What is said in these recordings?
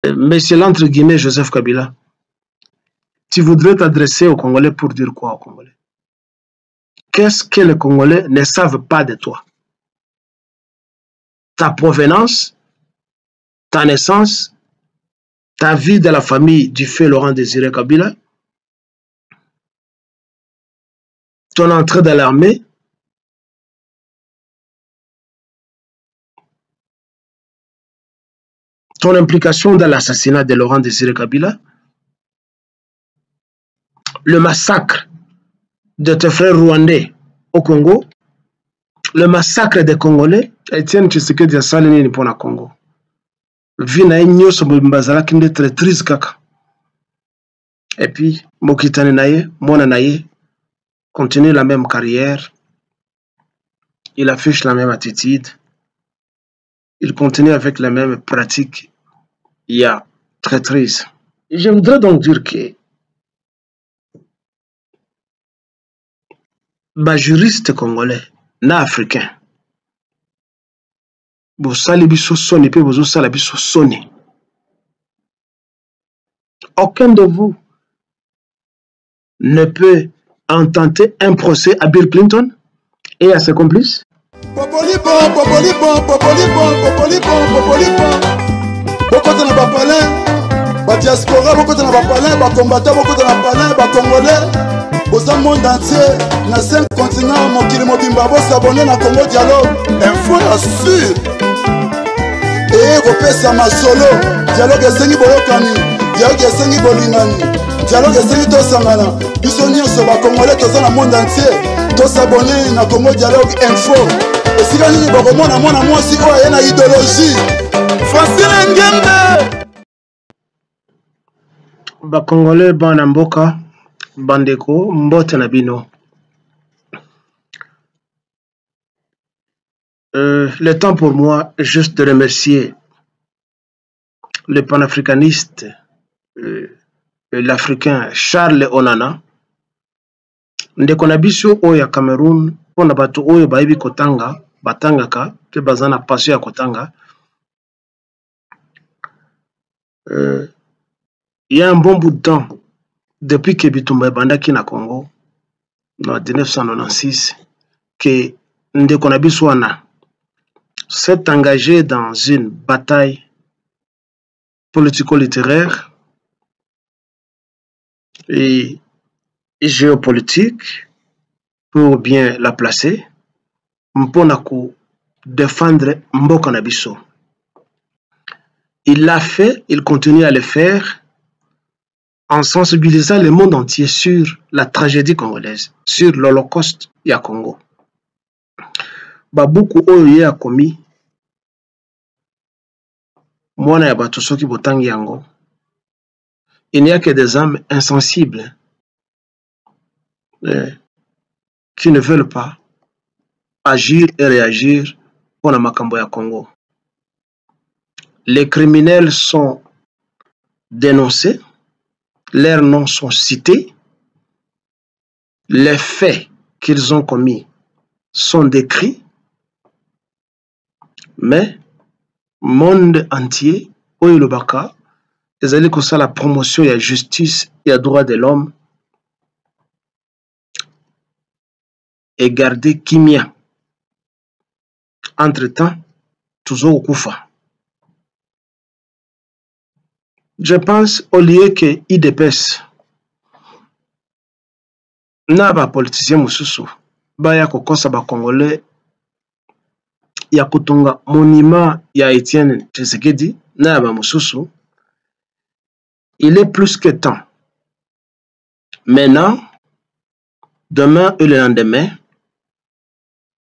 Monsieur l'entre guillemets Joseph Kabila, tu voudrais t'adresser aux Congolais pour dire quoi aux Congolais? Qu'est-ce que les Congolais ne savent pas de toi? Ta provenance, ta naissance, ta vie de la famille du feu Laurent Désiré Kabila, ton entrée dans l'armée, ton implication dans l'assassinat de Laurent Désiré Kabila, le massacre de tes frères rwandais au Congo, le massacre des Congolais, Etienne Tshisekedi a sali nini pour le Congo? Vie na nyonso bazalaki nde traîtrise kaka. Et puis, mokitani naye, mona naye, continue la même carrière, il affiche la même attitude, il continue avec les mêmes pratiques. Il y a traîtrise. Je voudrais donc dire que les juristes congolais, na africains, bosali biso soni pe bozo sala biso soni. Aucun de vous ne peut intenter un procès à Bill Clinton et à ses complices. Bokota na bapalin, ba diaspora, bokota na bapalin, ba combattant, bokota na bapalin, ba congolais. Boza monde entier, na 5 continents, mokili mobimba, bosabone na Congo Dialogue. Info ya sûr. Et kopesa masolo, dialogue esengi boyokani, dialogue esengi bolingani, dialogue esengi tosangana. Biso nyonso ba congolais toza na monde entier, tosabone na Congo Dialogue Info. Esika nini bokomona mwana mwasi oyo aye na idéologie. Ba Congolais bana mboka bandeko mbote na bino. Le temps pour moi juste de remercier le panafricaniste, l'Africain Charles Onana, ndeko na biso oyo ya Cameroun, pona bato oyo bayebi kotanga, batangaka, pe bazana passion ya kotanga. Il y a un bon bout de temps, depuis que Bitumba est bandaki na Congo, en 1996, que ndeko na biso wana s'est engagé dans une bataille politico-littéraire et géopolitique, pour bien la placer, mpona ko défendre mboka na biso. Il l'a fait, il continue à le faire en sensibilisant le monde entier sur la tragédie congolaise, sur l'Holocauste ya Congo. Babuku oyo ye a commis, mwana ya bato soki botangi yango, il n'y a que des âmes insensibles qui ne veulent pas agir et réagir pour la makambo ya Congo. Les criminels sont dénoncés, leurs noms sont cités, les faits qu'ils ont commis sont décrits, mais monde entier, oyo lobaka, ezali kosala la promotion ya justice et droit de l'homme et garder kimia. Entre-temps, toujours kufa. Je pense au lieu que IDPS na ba politicien mususu baya kokosa ba Congolais ya kutunga monument ya Etienne Tshisekedi na ba mususu, il est plus que temps. Maintenant, demain et le lendemain,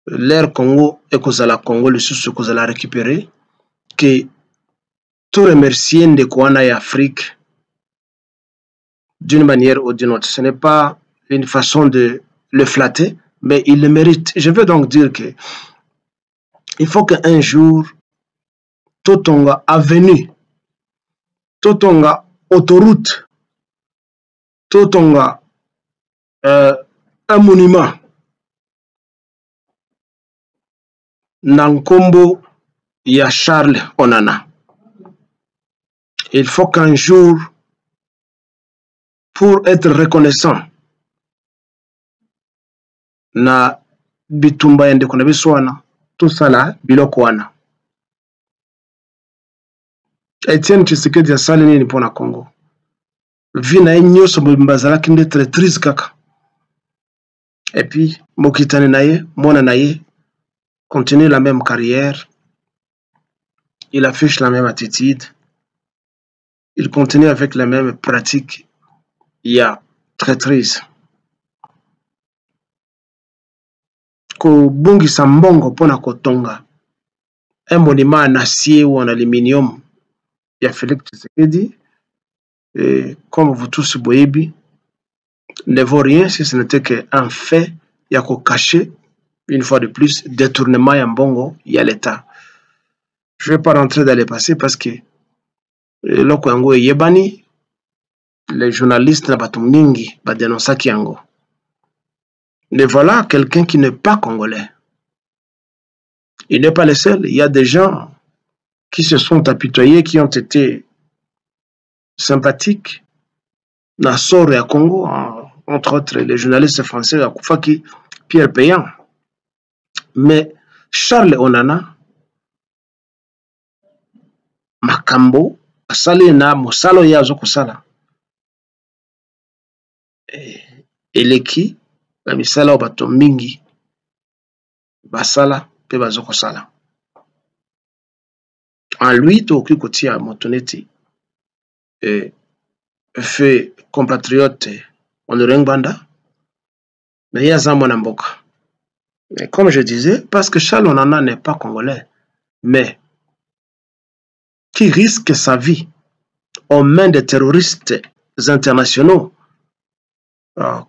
l'ère Congo et kozala Congo le sous kozala récupérer que tout remercier de Kouana et Afrique d'une manière ou d'une autre. Ce n'est pas une façon de le flatter, mais il le mérite. Je veux donc dire que il faut qu'un jour, Totonga avenue, Totonga autoroute, Totonga un monument, Nankombo ya Charles Onana. Il faut qu'un jour, pour être reconnaissant, na bitumba yende kuna biswana, tout ça là, biloko wana. Etienne Tshisekedi asali nini pona Congo? Vina nyoso mbazalaki ndetre triste kaka. Et puis, mokitane naye, mona naye, continue la même carrière. Il affiche la même attitude. Il continue avec la même pratique. Il y a très triste. Ko bungi sambongo pona kotonga. Un monument en acier ou en aluminium. Il y a Félix Tshisekedi. Et comme vous tous boyebi, ne vaut rien si ce n'était qu'un fait. Il y a qu'au cacher, une fois de plus, détournement et mbongo, il y a l'État. Je ne vais pas rentrer dans les passés parce que loko yango yebani, les journalistes na bato mingi ba dénoncaki yango. Mais voilà quelqu'un qui n'est pas congolais. Il n'est pas le seul. Il y a des gens qui se sont apitoyés, qui ont été sympathiques. Nassor et à Congo, entre autres les journalistes français, à Koufaki, Pierre Payan. Mais Charles Onana, Makambo, asali na mosalo ya azokosala. Eleki, bamisala o bato mingi, basala pe bazokosala. En lui, toki kotia motoneti, fait compatriote Honoré Ngbanda, mais il y a Zamona Mboka. Mais comme je disais, parce que Charles Onana n'est pas congolais, mais qui risque sa vie aux mains des terroristes internationaux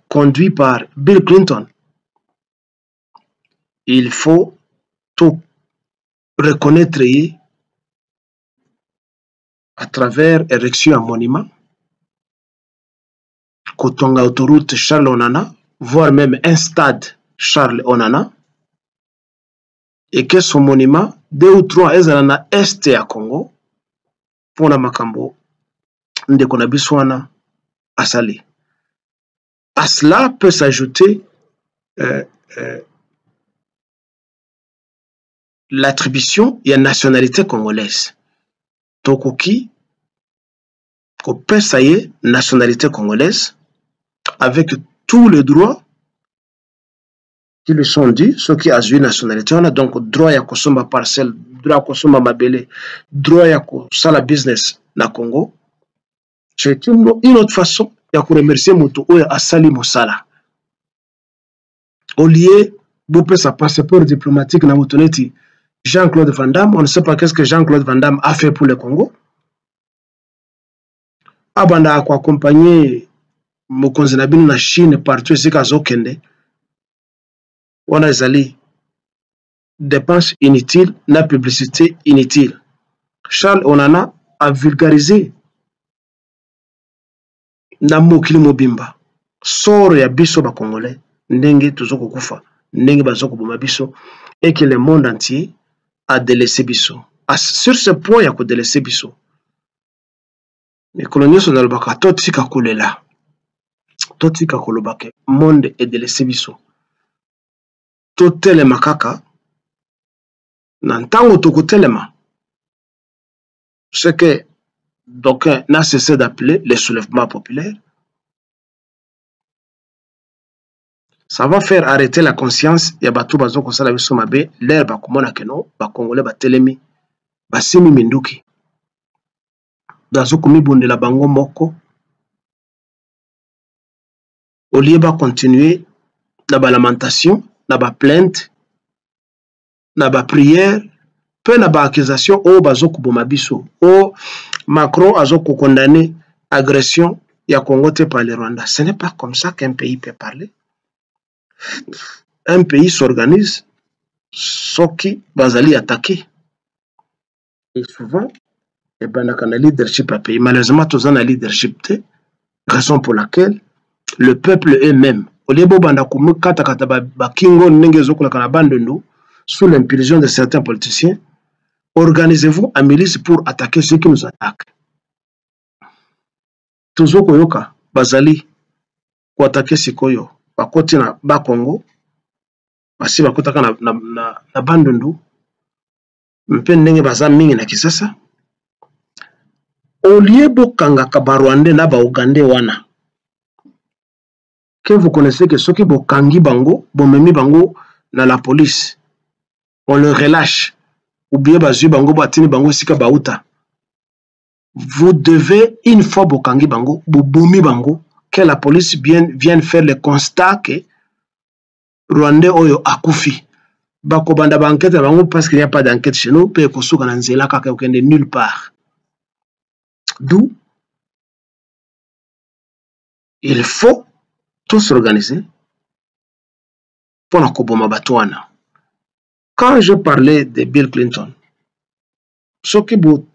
conduits par Bill Clinton, il faut tout reconnaître à travers érection à monument, Kotonga autoroute Charles Onana, voire même un stade Charles Onana, et que son monument, 2 ou 3 ezalana est à Congo, pour la Makambo, ndeko na biswana asali. À cela peut s'ajouter l'attribution et la nationalité congolaise. Tokoki, ko ça y est, nationalité congolaise, avec tous les droits qui lui sont dus, ceux qui ont eu nationalité, on a donc droit à kosomba parcelle, droit à kosomba mabele, droit à kosala business na Congo. C'est une autre façon de remercier Moutou à Sali Moussala. Au lieu de sa passeport diplomatique na Moutoneti, Jean-Claude Van Damme, on ne sait pas qu'est-ce que Jean-Claude Van Damme a fait pour le Congo. Abanda a accompagné Mokonzi na bino na Chine partout ici kazo kende. On a zali dépenses inutiles, na publicité inutile. Charles Onana a vulgarisé na mokili mobimba soro ya biso ba congolais ndenge tozoko kufa ndenge bazoko boma biso et que le monde entier a délaissé biso. Sur ce point ya ko délaissé biso. Mais coloniaux sont dans le baka totika kolela. Totika kolobake monde est délaissé biso. Totele makaka nantango tokotelema. Ce que d'aucuns n'a cessé d'appeler le soulèvement populaire. Ça va faire arrêter la conscience ya batu bazoko sala biso mabe l'air bakomona keno ba congolais ba telemi ba simi minduki bazoko mibondela bango moko au lieu ba continuer na ba lamentation na ba plainte na ba prière peu na ba accusation o bazoko boma biso o Macron azoko condamné agression ya Congo te par le Rwanda. Ce n'est pas comme ça qu'un pays peut parler. Un pays s'organise, ce qui bazali attaqué. Et souvent, et ben a leadership à pays. Malheureusement, tous en a leadership te, raison pour laquelle le peuple eux-mêmes, au lieu de banda kumu kata kata ba kingo nengezo kula kana bandendo sous l'impulsion de certains politiciens, organisez-vous en milice pour attaquer ceux qui nous attaquent. Tozoko yoka bazali kwa attaquer sikoyo bakoti na ba Congo basi bakotaka na Bandundu mpe ndenge baza mingi na Kisasa olie bokangaka ba Rwandais na ba Ougandais wana que vous connaissez que soki bokangi bango bomemi bango na la police on le relâche ou bien bazui bango batini bango sika bauta. Vous devez une fois bokangi bango bobomi bango que la police vienne faire le constat que Rwandais oyo akufi bako banda ba enquête bango parce qu'il n'y a pas d'enquête chez nous pe kosuka na nzela kaka okende nulle part. D'où il faut tous s'organiser pour la koboma batouana. Quand je parlais de Bill Clinton, ce qui vous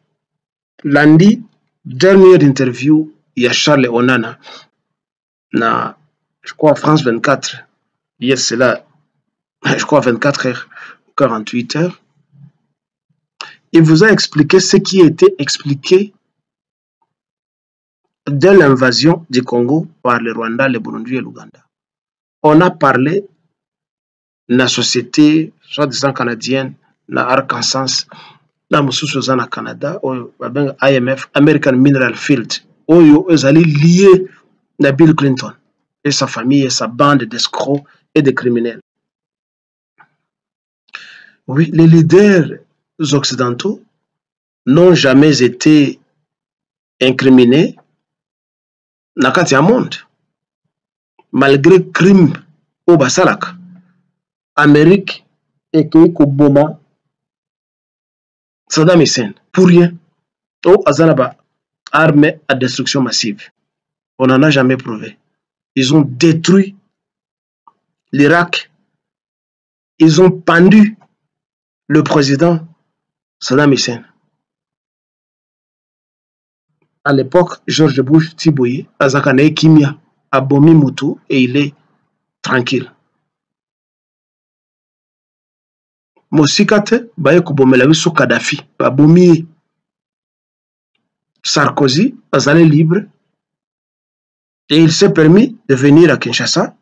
lundi, dernière interview, il y a Charles Onana, na, je crois, France 24, hier c'est là, je crois 24 heures, 48 heures, il vous a expliqué ce qui était expliqué dès l'invasion du Congo par le Rwanda, le Burundi et l'Ouganda. On a parlé de la société, soi-disant canadienne, la Arkansas, la Moussoussouza na Canada, IMF, American Mineral Field, oyo ezali lié à Bill Clinton et sa famille et sa bande d'escrocs et de criminels. Oui, les leaders occidentaux n'ont jamais été incriminés dans le monde. Malgré crime au Basalak, Amérique et Koboma, Saddam Hussein, pour rien, au Azanaba, armée à destruction massive. On n'en a jamais prouvé. Ils ont détruit l'Irak. Ils ont pendu le président Saddam Hussein. À l'époque, George Bush Tiboye, Azakane Kimia, a bombé Moutou et il est tranquille. Mosikate, baye kubomela biso Kadhafi, babomi Sarkozy, azale libre, et il s'est permis de venir à Kinshasa.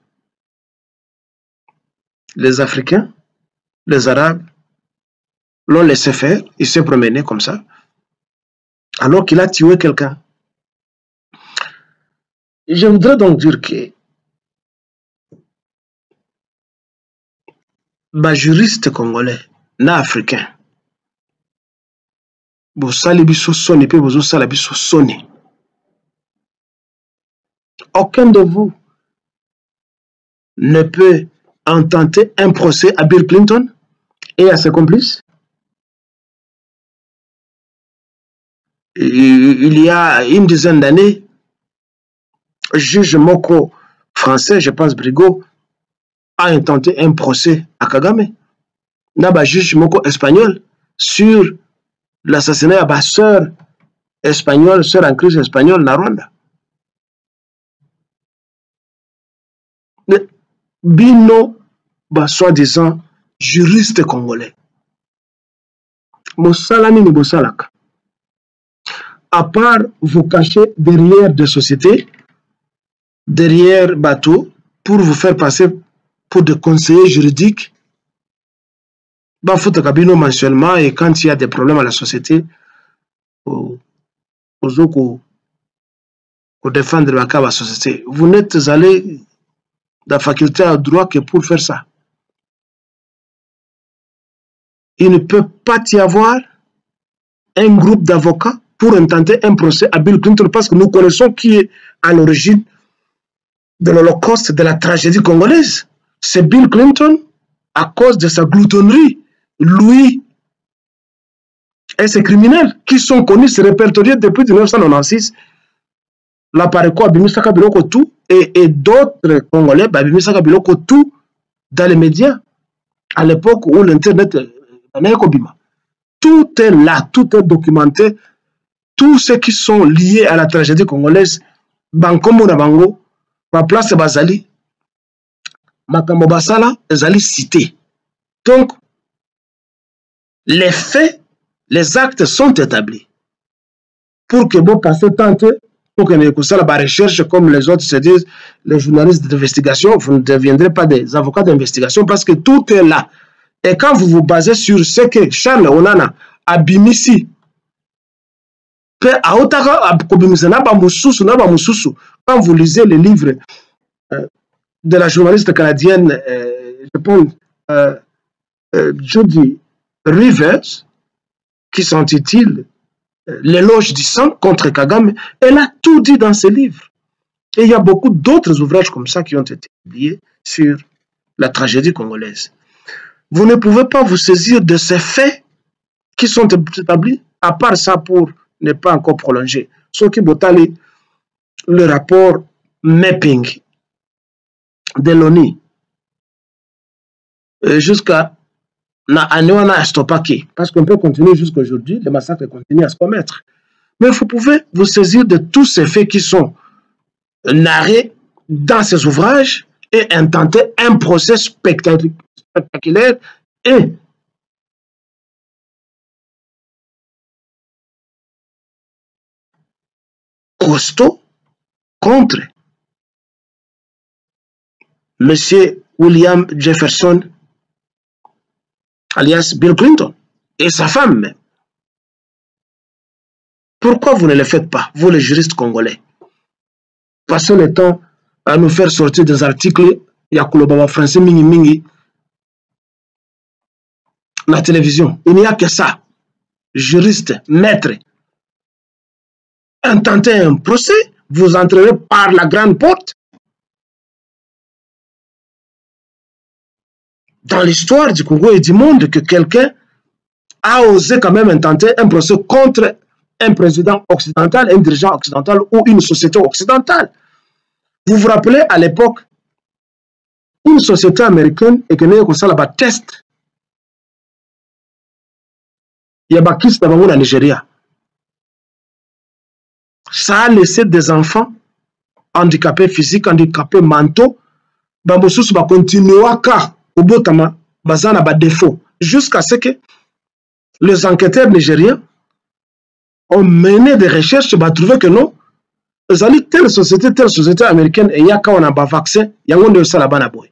Les Africains, les Arabes l'ont laissé faire, il s'est promené comme ça, alors qu'il a tué quelqu'un. Je voudrais donc dire que les juristes congolais, na africains, aucun de vous ne peut intenter un procès à Bill Clinton et à ses complices. Il y a une dizaine d'années, juge Moko français, je pense Brigaud, a intenté un procès à Kagame. Naba juge Moko espagnol sur l'assassinat de la sœur espagnole, sœur en crise espagnole, na Rwanda. Bino, soi-disant, juriste congolais. Mosalami ni Bosalaka. À part vous cacher derrière des sociétés, derrière bateaux, pour vous faire passer pour des conseillers juridiques, Bafouta Kabino mensuellement, et quand il y a des problèmes à la société, pour défendre la société, vous n'êtes allé dans la faculté à droit que pour faire ça. Il ne peut pas y avoir un groupe d'avocats pour intenter un procès à Bill Clinton parce que nous connaissons qui est à l'origine de l'Holocauste, de la tragédie congolaise. C'est Bill Clinton à cause de sa gloutonnerie. Lui et ses criminels qui sont connus, se répertoriés depuis 1996. L'Apareko Abimisaka Biloko tout et d'autres Congolais, Abimisaka Biloko tout dans les médias à l'époque où l'Internet tout est là, tout est documenté. Tous ceux qui sont liés à la tragédie congolaise, Bankombo na Bango, ma place Bazali, Makambo Basala, Bazali cité. Donc, les faits, les actes sont établis. Pour que vous passiez tenter Pour que vous fassiez la recherche comme les autres se disent, les journalistes d'investigation, vous ne deviendrez pas des avocats d'investigation parce que tout est là. Et quand vous vous basez sur ce que Charles Onana a bimisi, quand vous lisez les livres de la journaliste canadienne, je pense, Judy Rivers, qui s'intitule L'éloge du sang contre Kagame, elle a tout dit dans ses livres. Et il y a beaucoup d'autres ouvrages comme ça qui ont été publiés sur la tragédie congolaise. Vous ne pouvez pas vous saisir de ces faits qui sont établis, à part ça pour ne pas encore prolonger. Ce qui botali le rapport mapping de l'ONU jusqu'à parce qu'on peut continuer jusqu'à aujourd'hui, les massacres continuent à se commettre. Mais vous pouvez vous saisir de tous ces faits qui sont narrés dans ces ouvrages et intenter un procès spectaculaire et costaud contre M. William Jefferson, alias Bill Clinton, et sa femme même. Pourquoi vous ne le faites pas, vous les juristes congolais? Passez le temps à nous faire sortir des articles, Yakulo français mingi mingi, la télévision. Il n'y a que ça. Juriste, maître. Intentez un procès, vous entrerez par la grande porte. Dans l'histoire du Congo et du monde, que quelqu'un a osé quand même intenter un procès contre un président occidental, un dirigeant occidental ou une société occidentale. Vous vous rappelez à l'époque, une société américaine et que nous avons fait un test. Il y a un kiss dans le Nigeria. Ça a laissé des enfants handicapés physiques, handicapés mentaux. Bambosus va continuer à faire au botama, bazana ba défaut, jusqu'à ce que les enquêteurs nigériens ont mené des recherches pour trouver que non, telle société américaine, et il y a quand on a un vaccin, il y a un boy.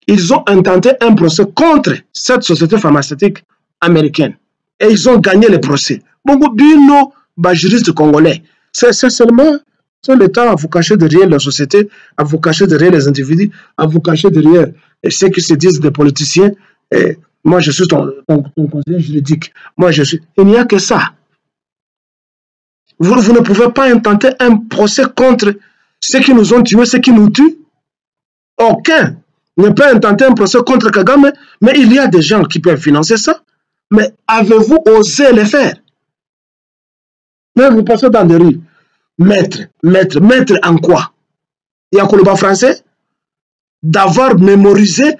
Ils ont intenté un procès contre cette société pharmaceutique américaine. Et ils ont gagné le procès. Beaucoup de juristes congolais. C'est seulement le temps à vous cacher derrière la société, à vous cacher derrière les individus, à vous cacher derrière ceux qui se disent des politiciens. Et moi, je suis ton conseiller juridique. Moi, je suis. Il n'y a que ça. Vous ne pouvez pas intenter un procès contre ceux qui nous ont tués, ceux qui nous tuent. Aucun ne peut intenter un procès contre Kagame, mais il y a des gens qui peuvent financer ça. Mais avez-vous osé le faire? Mais vous passez dans des rues. Maître en quoi? Il y a un français d'avoir mémorisé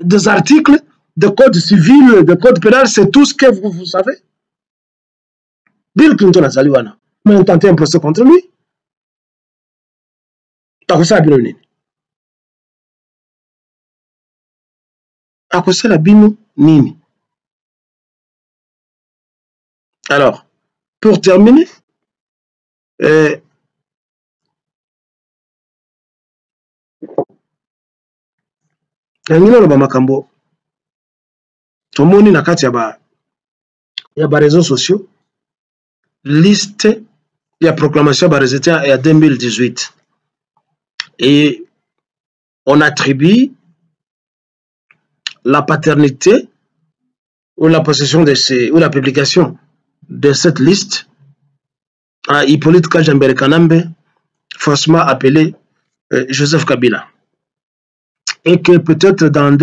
des articles de code civil, de code pénal, c'est tout ce que vous savez. Bill Clinton a Zaliwana, mais on tenté un procès contre lui. T'as ça Bill à la bino nini. Alors, pour terminer, makambo tomoni na kati ya ba réseaux sociaux liste ya proclamation ba résultat ya 2018 et on attribue la paternité ou la possession de ou la publication de cette liste à Hippolyte Kajambere Kanambe, faussement appelé Joseph Kabila. Et que peut-être dans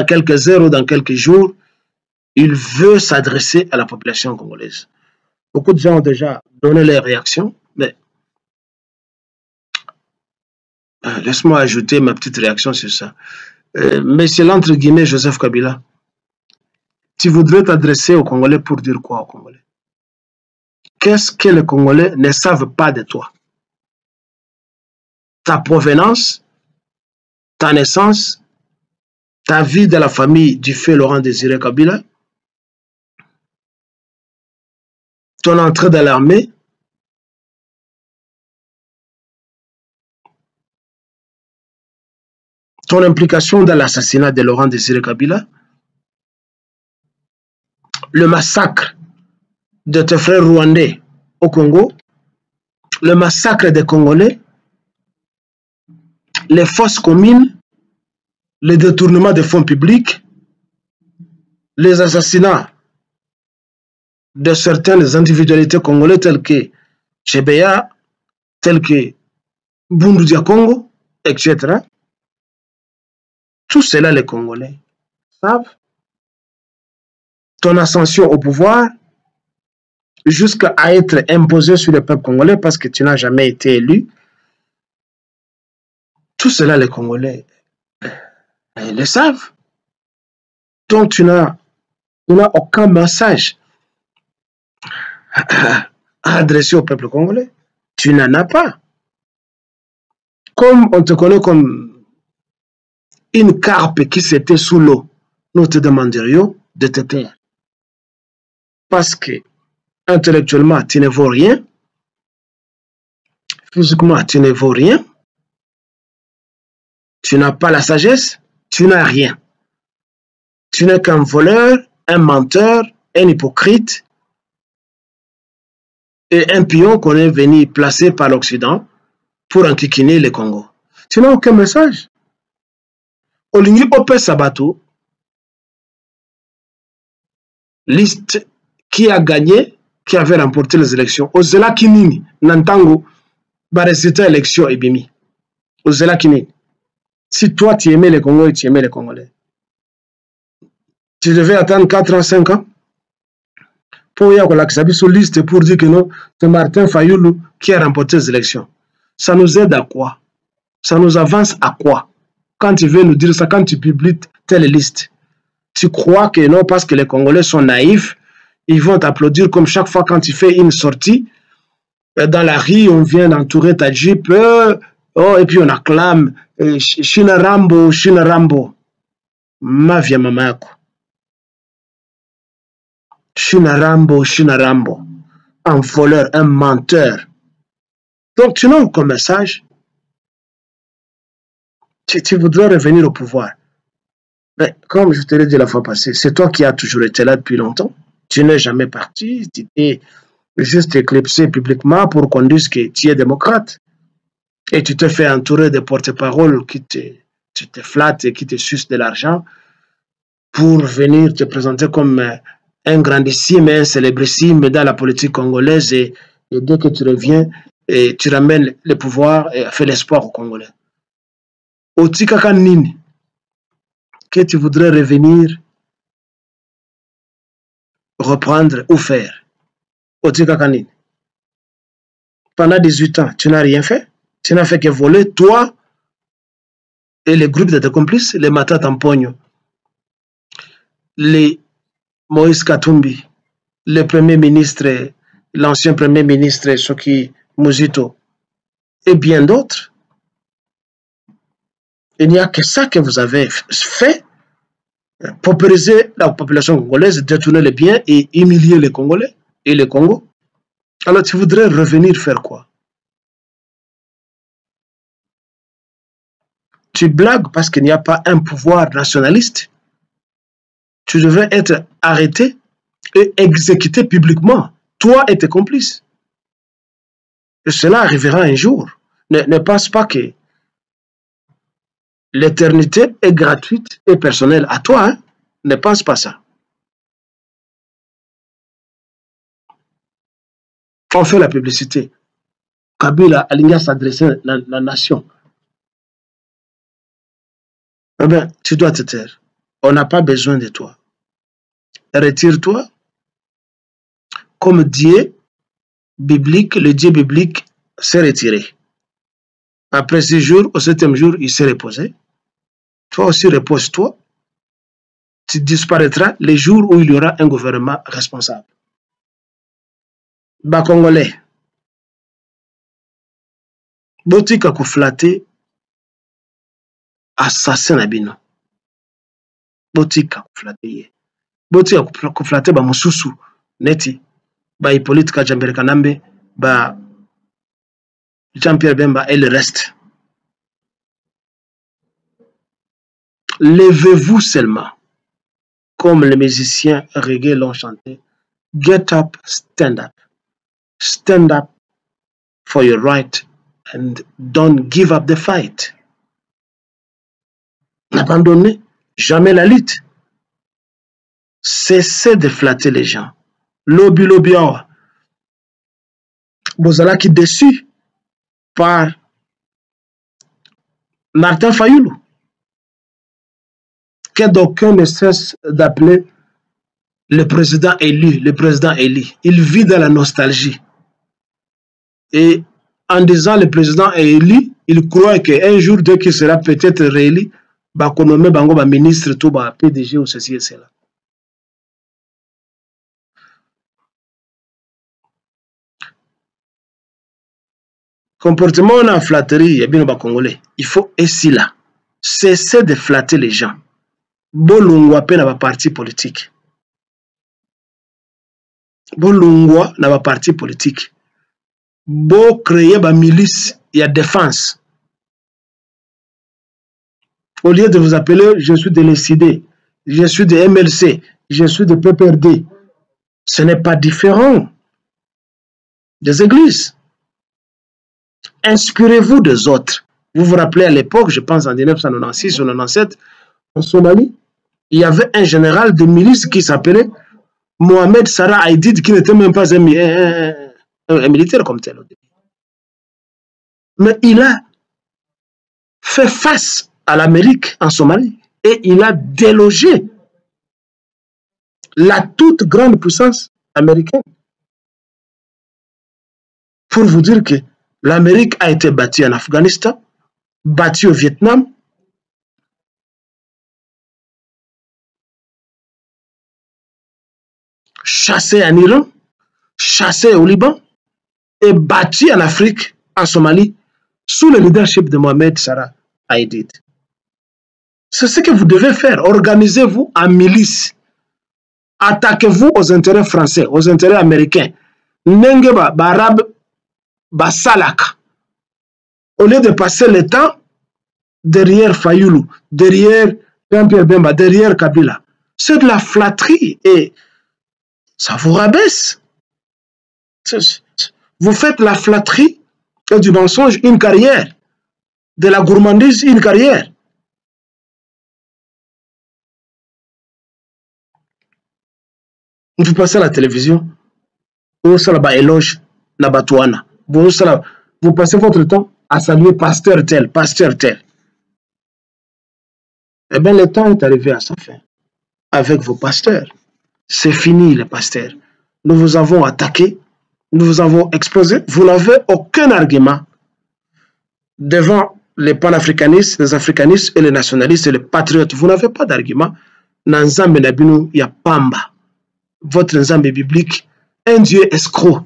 quelques heures ou dans quelques jours, il veut s'adresser à la population congolaise. Beaucoup de gens ont déjà donné leur réaction, mais laisse-moi ajouter ma petite réaction sur ça. Monsieur l'entre guillemets Joseph Kabila, tu voudrais t'adresser aux Congolais pour dire quoi aux Congolais? Qu'est-ce que les Congolais ne savent pas de toi? Ta provenance, ta naissance, ta vie de la famille du feu Laurent Désiré Kabila, ton entrée dans l'armée, ton implication dans l'assassinat de Laurent Désiré Kabila, le massacre de tes frères rwandais au Congo, le massacre des Congolais, les fosses communes, le détournement des fonds publics, les assassinats de certaines individualités congolaises telles que Chebeya, telles que Bundu Dia Congo, etc. Tout cela, les Congolais savent. Ton ascension au pouvoir jusqu'à être imposé sur le peuple congolais parce que tu n'as jamais été élu. Tout cela, les Congolais le savent. Donc, tu n'as aucun message à adresser au peuple congolais. Tu n'en as pas. Comme on te connaît comme une carpe qui s'était sous l'eau, nous te demanderions de te taire. Parce que intellectuellement, tu ne vaux rien. Physiquement, tu ne vaux rien. Tu n'as pas la sagesse. Tu n'as rien. Tu n'es qu'un voleur, un menteur, un hypocrite et un pion qu'on est venu placer par l'Occident pour enquiquiner le Congo. Tu n'as aucun message. Olingi Ope Sabato, liste qui a gagné, qui avait remporté les élections. Ozela Kinini, Nantango, va réciter l'élection et Bimi. Ozela Kinini. Si toi tu aimais les Congolais, tu aimais les Congolais. Tu devais attendre 4 ans, 5 ans pour y avoir l'accès sur liste pour dire que non, c'est Martin Fayoulou qui a remporté les élections. Ça nous aide à quoi? Ça nous avance à quoi? Quand tu veux nous dire ça, quand tu publies telle liste, tu crois que non, parce que les Congolais sont naïfs, ils vont t'applaudir comme chaque fois quand tu fais une sortie. Dans la rue, on vient d'entourer ta Jeep, et puis on acclame China Rambo, China Rambo. Mafia mamako. China Rambo, China Rambo. Un voleur, un menteur. Donc tu n'as aucun message. Tu voudrais revenir au pouvoir. Mais comme je te l'ai dit la fois passée, c'est toi qui as toujours été là depuis longtemps. Tu n'es jamais parti. Tu t'es juste éclipsé publiquement pour qu'on dise que tu es démocrate. Et tu te fais entourer de porte-paroles qui te flattent et qui te sucent de l'argent pour venir te présenter comme un grandissime, un célébrissime dans la politique congolaise. Et dès que tu reviens, et tu ramènes le pouvoir et fais l'espoir aux Congolais. Otika Nini, que tu voudrais revenir, reprendre ou faire. Otika Nini. Pendant 18 ans, tu n'as rien fait. Tu n'as fait que voler, toi et les groupes de tes complices, les Mata Tampogno, les Moïse Katumbi, le premier ministre, l'ancien premier ministre Soki Muzito, et bien d'autres. Il n'y a que ça que vous avez fait, paupériser la population congolaise, détourner les biens et humilier les Congolais et le Congo. Alors tu voudrais revenir faire quoi? Tu blagues parce qu'il n'y a pas un pouvoir nationaliste. Tu devrais être arrêté et exécuté publiquement, toi et tes complices. Et cela arrivera un jour. Ne pense pas que l'éternité est gratuite et personnelle à toi. Hein? Ne pense pas ça. On fait la publicité. Kabila Alinga s'adresser à la nation. Eh bien, tu dois te taire. On n'a pas besoin de toi. Retire-toi. Comme Dieu biblique, le Dieu biblique s'est retiré. Après 6 jours, au 7e jour, il s'est reposé. Toi aussi, repose-toi. Tu disparaîtras les jours où il y aura un gouvernement responsable. Bas Congolais, botika ko flatter assassin na bino. Botika ko flatter. Botika ko flatter ba mususu neti ba Hippolyte Kajambere Kanambe, ba Jean-Pierre Bemba et le reste. Levez-vous seulement. Comme les musiciens reggae l'ont chanté. Get up, stand up. Stand up for your right and don't give up the fight. N'abandonnez jamais la lutte. Cessez de flatter les gens. Lobi lobi awa. Bozala qui déçu par Martin Fayoulou. Que d'aucun ne cesse d'appeler le président élu, le président élu. Il vit dans la nostalgie. Et en disant le président est élu, il croit qu'un jour, dès qu'il sera peut-être réélu, bah, qu'on nomme bango, bah, ministre, tout, bah, PDG ou ceci et cela. Comportement en flatterie, et bien, bah, Congolais. Il faut ainsi là. Cessez de flatter les gens. Bolungwa pe na ba parti politique. Bolungwa na ba parti politique. Bo créer ba milice, il y a défense. Au lieu de vous appeler, je suis de l'ECD, je suis de MLC, je suis de PPRD. Ce n'est pas différent des églises. Inspirez-vous des autres. Vous vous rappelez à l'époque, je pense en 1996 ou 1997, en Somalie, il y avait un général de milice qui s'appelait Mohamed Sarah Aidid, qui n'était même pas un militaire comme tel. Mais il a fait face à l'Amérique en Somalie et il a délogé la toute grande puissance américaine. Pour vous dire que l'Amérique a été battue en Afghanistan, battue au Vietnam, chassé en Iran, chassé au Liban et battu en Afrique, en Somalie, sous le leadership de Mohamed Sarah Aidid. C'est ce que vous devez faire. Organisez-vous en milice. Attaquez-vous aux intérêts français, aux intérêts américains. Nenge ba arabe ba salaka. Au lieu de passer le temps derrière Fayoulou, derrière Jean-Pierre Bemba, derrière Kabila. C'est de la flatterie et ça vous rabaisse. Vous faites la flatterie et du mensonge une carrière. De la gourmandise une carrière. Vous passez à la télévision, vous éloge Nabatouana. Vous passez votre temps à saluer pasteur tel, pasteur tel. Eh bien, le temps est arrivé à sa fin avec vos pasteurs. C'est fini, les pasteurs. Nous vous avons attaqué, nous vous avons exposé. Vous n'avez aucun argument devant les panafricanistes, les africanistes et les nationalistes et les patriotes. Vous n'avez pas d'argument. Nanzambe Nabinu, il y a Pamba. Votre Nzambe biblique, un Dieu escroc.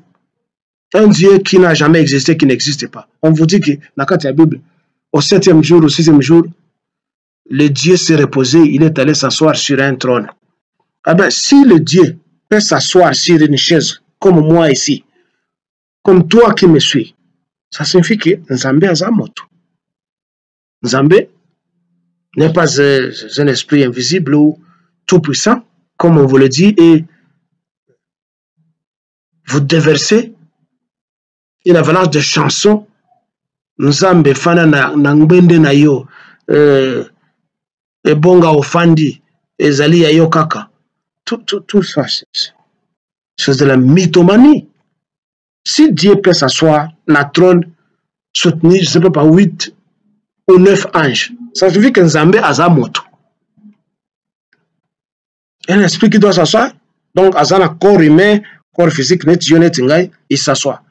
Un Dieu qui n'a jamais existé, qui n'existe pas. On vous dit que dans la Bible, au 7e jour, au 6e jour, le Dieu s'est reposé, il est allé s'asseoir sur un trône. Ah ben, si le Dieu peut s'asseoir sur une chaise, comme moi ici, comme toi qui me suis, ça signifie que Nzambe a sa moto. Nzambe n'est pas un esprit invisible ou tout puissant, comme on vous le dit, et vous déversez une avalanche de chansons. Nzambe fana na ngbende na yo, ebonga ofandi, ezali ya yo kaka. Tout ça, c'est de la mythomanie. Si Dieu peut s'asseoir na trône, soutenir, je ne sais pas, 8 ou 9 anges, ça signifie que Nzambe a sa moto. Un esprit qui doit s'asseoir, donc à un corps humain, corps physique, il s'assoit.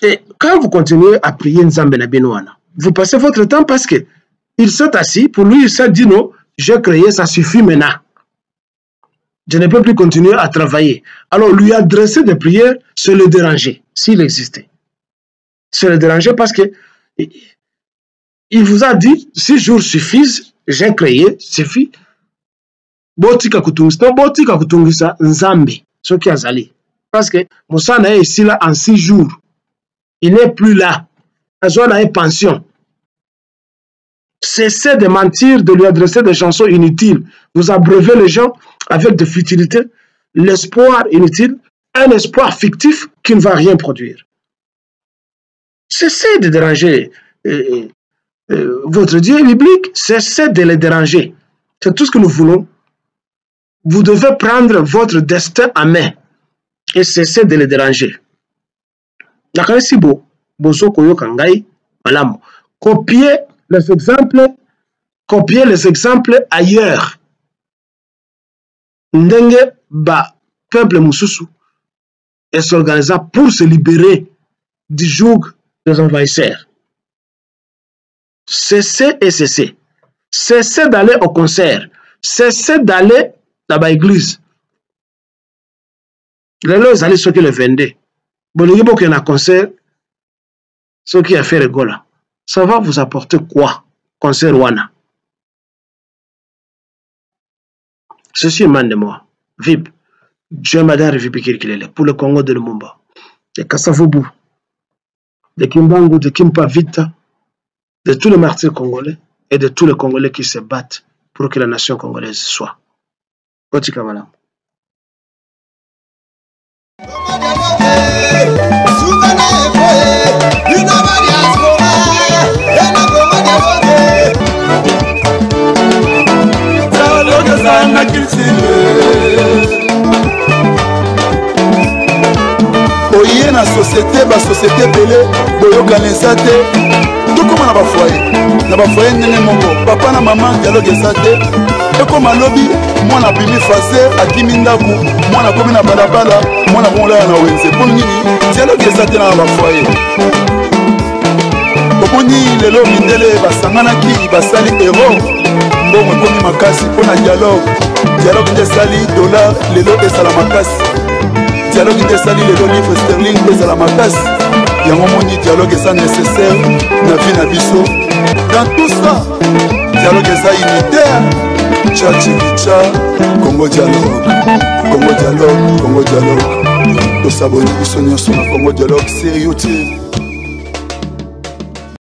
Et quand vous continuez à prier Nzambe na Benouana, vous passez votre temps parce que il s'est assis, pour lui il s'est dit non, j'ai créé, ça suffit maintenant. Je ne peux plus continuer à travailler. Alors lui adresser des prières, c'est le déranger, s'il existait. C'est le déranger parce que il vous a dit, 6 jours suffisent, j'ai créé, suffit. Botika kutungisa Nzambe, ce qui a zali. Parce que Moussana est ici là en 6 jours. Il n'est plus là. La zone a une pension. Cessez de mentir, de lui adresser des chansons inutiles. Vous abreuvez les gens avec des futilités, l'espoir inutile, un espoir fictif qui ne va rien produire. Cessez de déranger votre Dieu biblique, cessez de les déranger. C'est tout ce que nous voulons. Vous devez prendre votre destin en main et cessez de les déranger. Copiez les exemples ailleurs. Ndenge ba peuple mususu et s'organisa pour se libérer du joug des envahisseurs. Cessez et cessez. Cessez d'aller au concert. Cessez d'aller dans l'église. Les lois, ils allaient ce qui le vendaient. Bon, il y a un concert, ce qui a fait rigola. Ça va vous apporter quoi, concert Wana? Ceci émane de moi. Vib. Dieu m'a donné pour le Congo de Lumumba, de Kassavubu, de Kimbangu, de Kimpavita, de tous les martyrs congolais et de tous les Congolais qui se battent pour que la nation congolaise soit. Kotika Malam. Oye na société, ba société belé, boyokanisa te. Tout comme na ba foyer ndenge moko. Papa na maman dialogue eza te. Ekoma lobi, mwana bimi fase, akimi ndaku, mwana komi na balabala, mwana bongola na wenze. Pour nini dialogue eza te na ba foyer. Omoni lelo mindele basanganaki basali héros. Mbongo ekomi makasi mpona dialogue. Dialogue nde esali dollar lelo esala makasi. Dialogue nde esali lelo livre sterling ezala makasi. Yango moni dialogue eza nécessaire na vie na biso. Dans tout ça, dialogue eza unitaire. Tcha tcha Congo dialogue. Congo dialogue, Congo dialogue. Tosaboni biso nyonso na Congo dialogue sur YouTube.